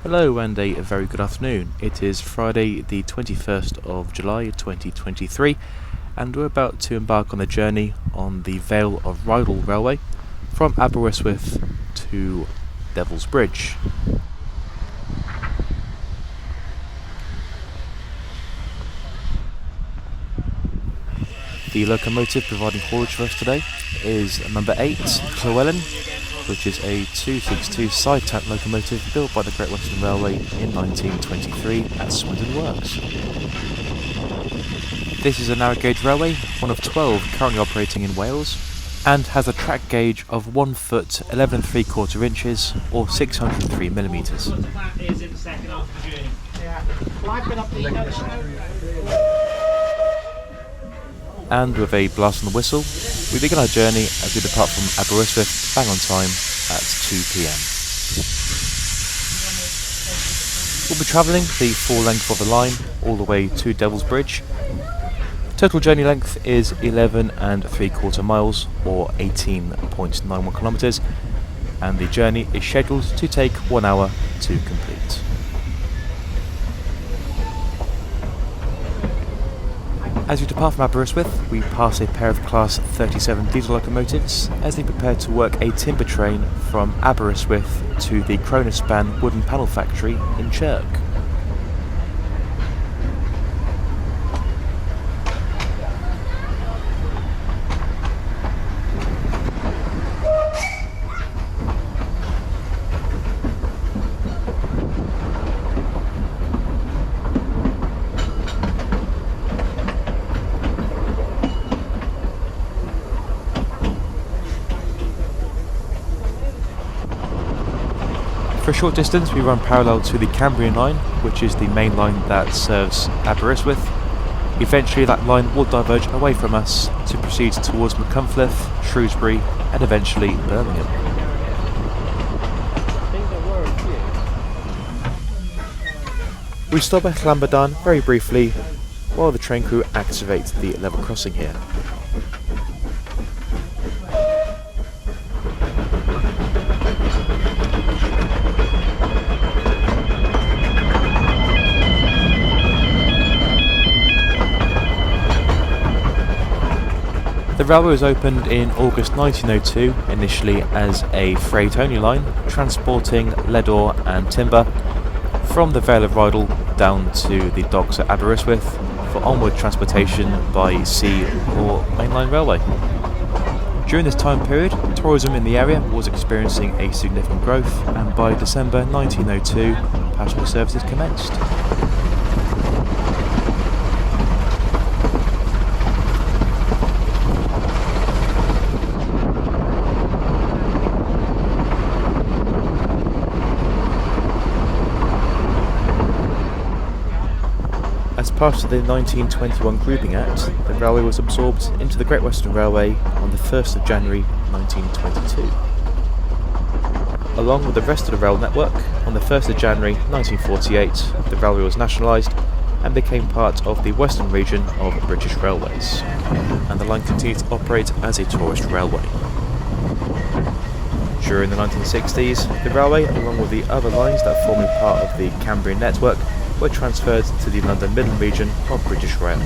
Hello and a very good afternoon. It is Friday the 21st of July 2023 and we're about to embark on a journey on the Vale of Rheidol railway from Aberystwyth to Devil's Bridge. The locomotive providing haulage for us today is number 8, Llewellyn, which is a 262 side tank locomotive built by the Great Western Railway in 1923 at Swindon Works. This is a narrow gauge railway, one of 12 currently operating in Wales, and has a track gauge of 1 foot 11 3/4 inches or 603 millimetres. And with a blast on the whistle, we begin our journey as we depart from Aberystwyth bang on time at 2 p.m. We'll be travelling the full length of the line all the way to Devil's Bridge. Total journey length is 11 3/4 miles or 18.91 kilometres, and the journey is scheduled to take 1 hour to complete. As we depart from Aberystwyth, we pass a pair of Class 37 diesel locomotives as they prepare to work a timber train from Aberystwyth to the Kronospan wooden panel factory in Chirk. For a short distance we run parallel to the Cambrian line, which is the main line that serves Aberystwyth. Eventually that line will diverge away from us to proceed towards Machynlleth, Shrewsbury and eventually Birmingham. We stop at Llanbadarn very briefly while the train crew activate the level crossing here. The railway was opened in August 1902, initially as a freight-only line, transporting lead ore and timber from the Vale of Rheidol down to the docks at Aberystwyth for onward transportation by sea or mainline railway. During this time period, tourism in the area was experiencing a significant growth, and by December 1902, passenger services commenced. As part of the 1921 Grouping Act, the railway was absorbed into the Great Western Railway on the 1st of January 1922. Along with the rest of the rail network, on the 1st of January 1948, the railway was nationalised and became part of the Western region of British Railways, and the line continued to operate as a tourist railway. During the 1960s, the railway, along with the other lines that formed part of the Cambrian network, were transferred to the London Midland region of British Rail.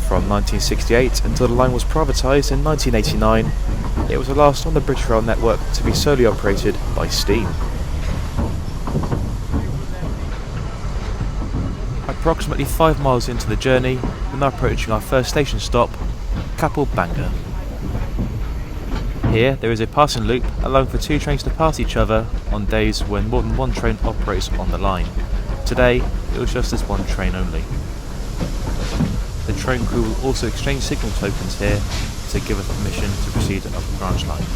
From 1968 until the line was privatised in 1989, it was the last on the British Rail network to be solely operated by steam. Approximately 5 miles into the journey, we're now approaching our first station stop, Capel Bangor. Here there is a passing loop allowing for 2 trains to pass each other on days when more than 1 train operates on the line. Today it was just this 1 train only. The train crew will also exchange signal tokens here to give us permission to proceed up the branch line.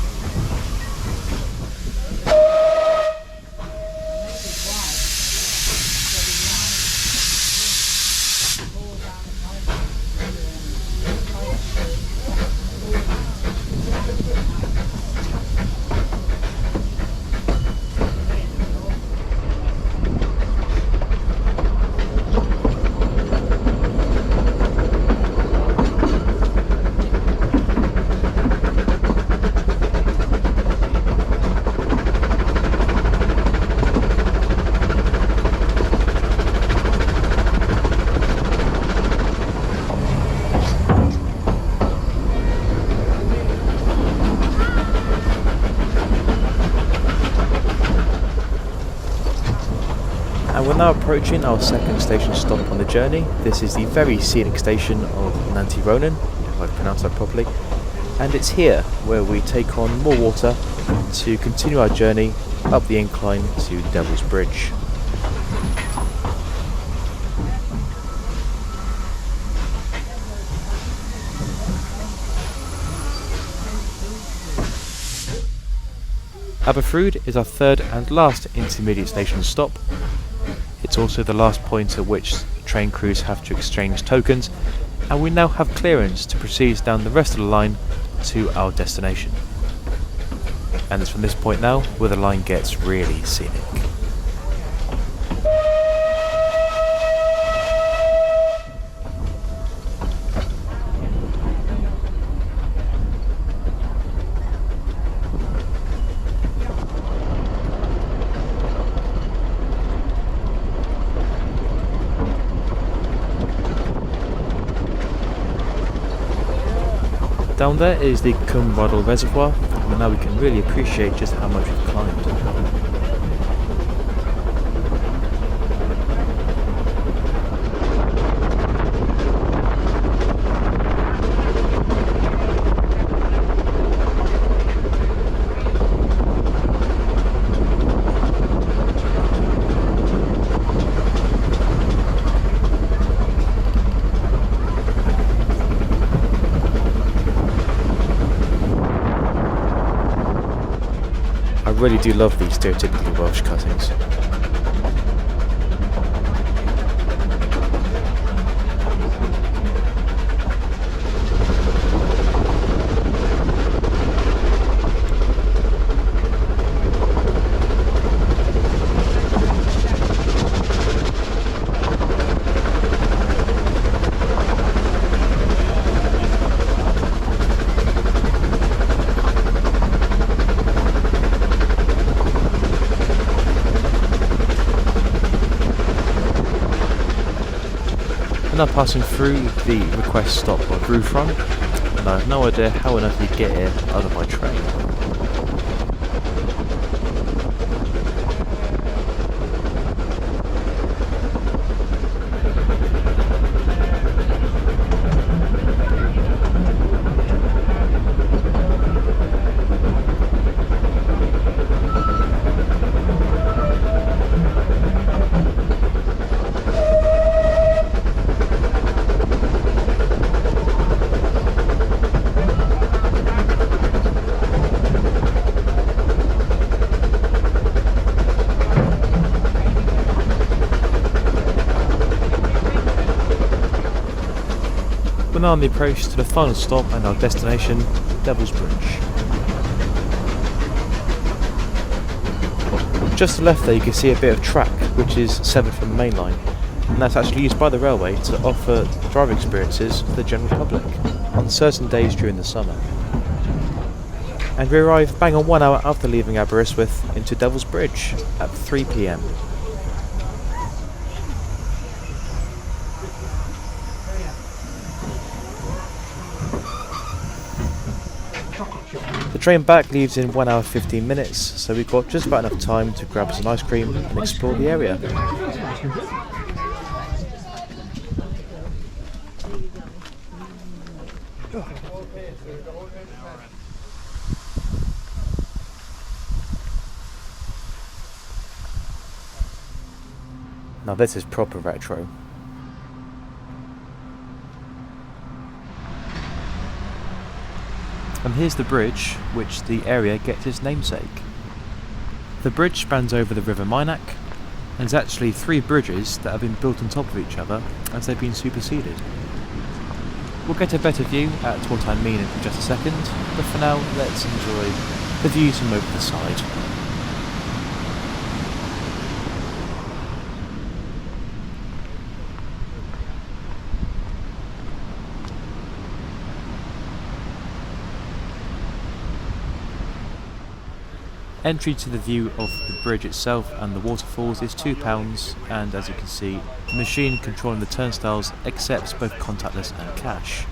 And we're now approaching our second station stop on the journey. This is the very scenic station of Nanty Ronan, if I pronounced that properly. And it's here where we take on more water to continue our journey up the incline to Devil's Bridge. Aberfrwd is our third and last intermediate station stop. It's also the last point at which train crews have to exchange tokens, and we now have clearance to proceed down the rest of the line to our destination. And it's from this point now where the line gets really scenic. Down there is the Rheidol Reservoir, and now we can really appreciate just how much we've climbed. I really do love these stereotypically Welsh cuttings. We're now passing through the request stop of Rufron, and I have no idea how on earth you get here other by train. We're now on the approach to the final stop and our destination, Devil's Bridge. Just to the left there you can see a bit of track which is severed from the main line, and that's actually used by the railway to offer driving experiences for the general public on certain days during the summer. And we arrive bang on 1 hour after leaving Aberystwyth into Devil's Bridge at 3 PM. The train back leaves in 1 hour 15 minutes, so we've got just about enough time to grab some ice cream and explore the area. Now this is proper retro. And here's the bridge, which the area gets its namesake. The bridge spans over the River Minack, and there's actually 3 bridges that have been built on top of each other as they've been superseded. We'll get a better view at what I mean in just a second, but for now let's enjoy the views from over the side. Entry to the view of the bridge itself and the waterfalls is £2, and as you can see, the machine controlling the turnstiles accepts both contactless and cash.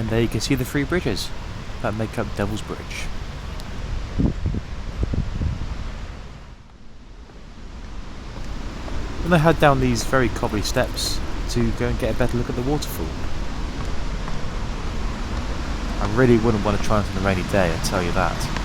And there you can see the 3 bridges that make up Devil's Bridge. And I head down these very cobbly steps to go and get a better look at the waterfall. I really wouldn't want to try it on a rainy day, I tell you that.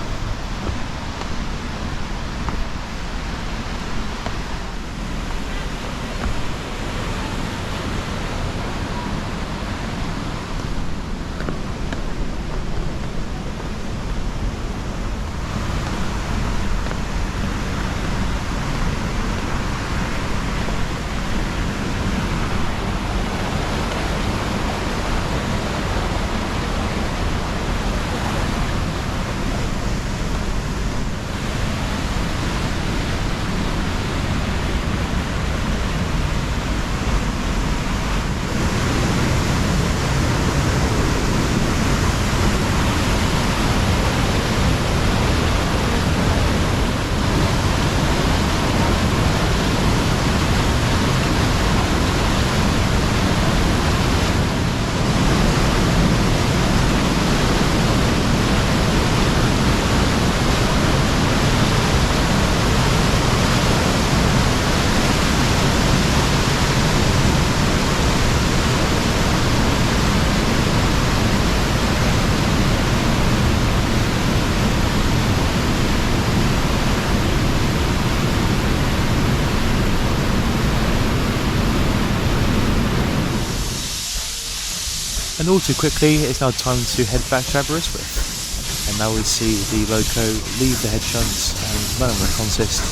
And all too quickly, it's now time to head back to Aberystwyth. And now we see the loco leave the head shunts and run on the consist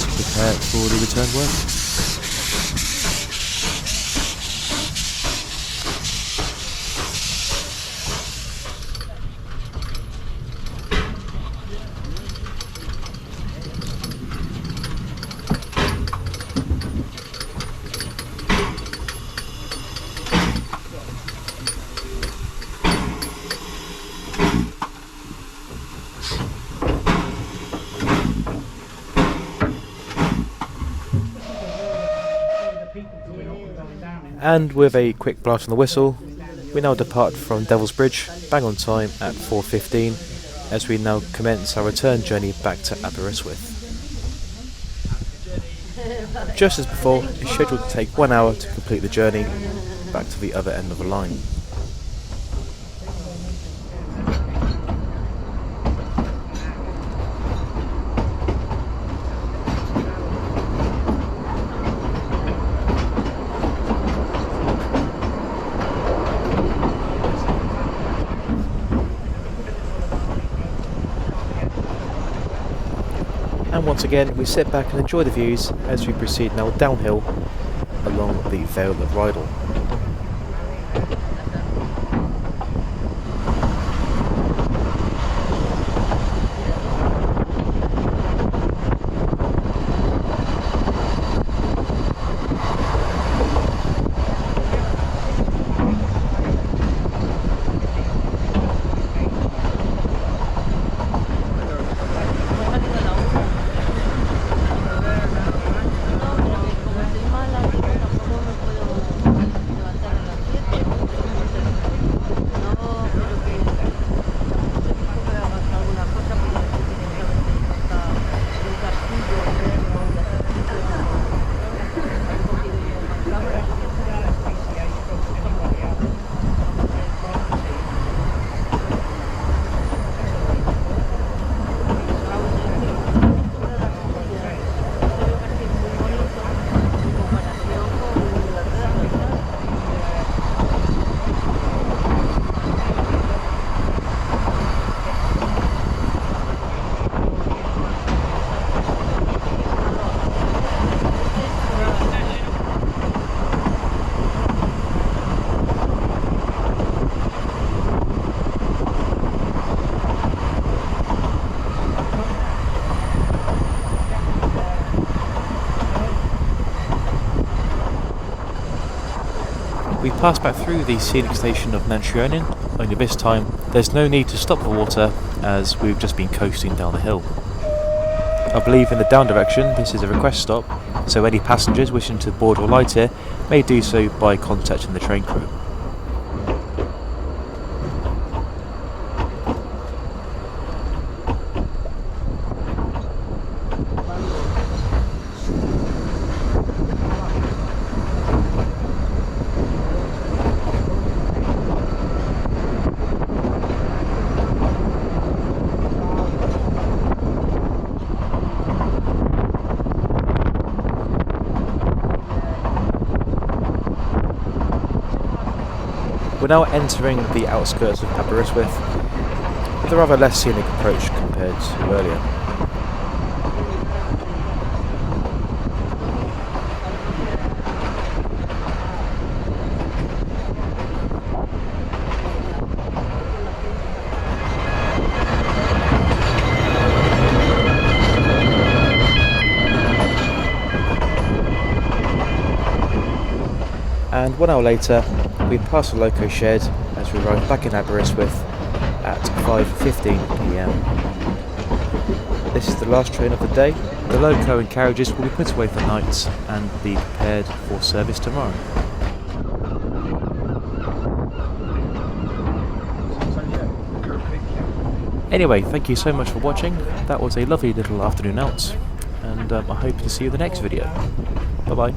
to prepare for the return work. And with a quick blast on the whistle, we now depart from Devil's Bridge, bang on time at 4:15, as we now commence our return journey back to Aberystwyth. Just as before, it's scheduled to take 1 hour to complete the journey back to the other end of the line. And once again, we sit back and enjoy the views as we proceed now downhill along the Vale of Rheidol. We pass back through the scenic station of Nantrionin, only this time there's no need to stop for water as we've just been coasting down the hill. I believe in the down direction this is a request stop, so any passengers wishing to board or light here may do so by contacting the train crew. We're now entering the outskirts of Aberystwyth, with a rather less scenic approach compared to earlier. And 1 hour later, we pass the loco shed as we arrive back in Aberystwyth at 5:15 PM. This is the last train of the day. The loco and carriages will be put away for night and be prepared for service tomorrow. Anyway, thank you so much for watching. That was a lovely little afternoon out, and I hope to see you in the next video. Bye bye.